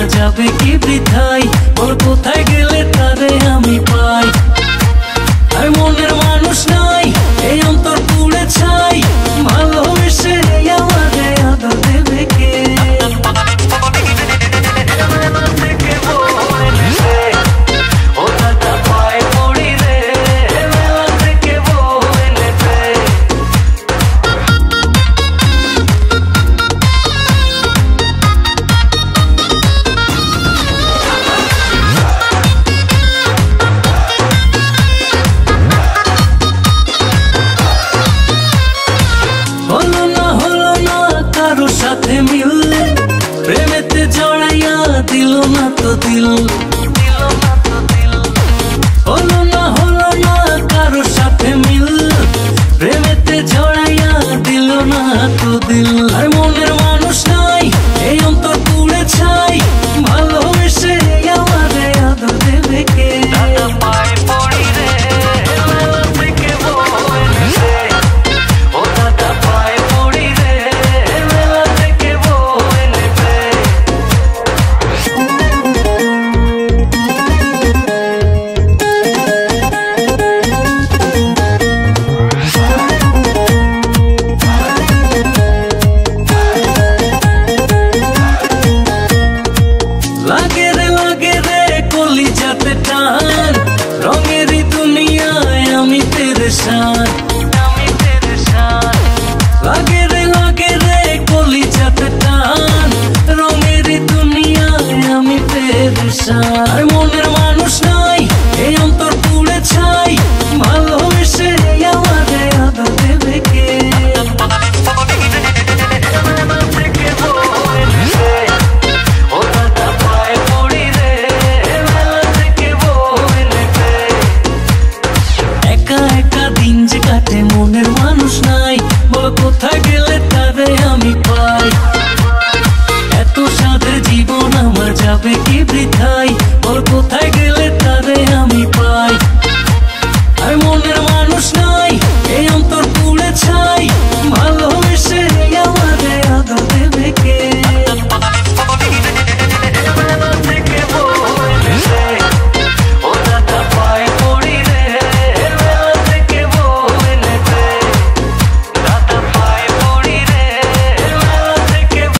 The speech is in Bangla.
আমার যাবে কি বৃথায়, বল কোথায় গেলে তারে আমি পাই। আর মনের মানুষ নাই, এই অন্তর পুড়ে ছাই, ভালোবেসে আমারে আদর দেবে কে? সাথে মিললে প্রেমেতে জড়াইয়া দিল না তো দিল, হলো না কারো সাথে মিল, প্রেমেতে জড়াইয়া দিল না তো দিল। আর মনের মানুষ নাই, এই অন্তর পুড়ে ছাই, ভালোবেসে আমারে আদর দেবে কে? লাগে রে কলিজাতে টান, রঙেরই দুনিয়ায় আমি পেরেশান। লাগে রে কলিজাতে টান, রঙেরই দুনিয়ায় আমি পেরেশান। আর মনের মানুষ নাই, এই অন্তর পুড়ে ছাই, ভালোবেসে আমারে আদর দেবে কে? দিন যে কাটে মনের মানুষ নাই, বল কোথায় গেলে তারে আমি পাই। এত সাধের জীবন আমার যাবে কি বৃথা?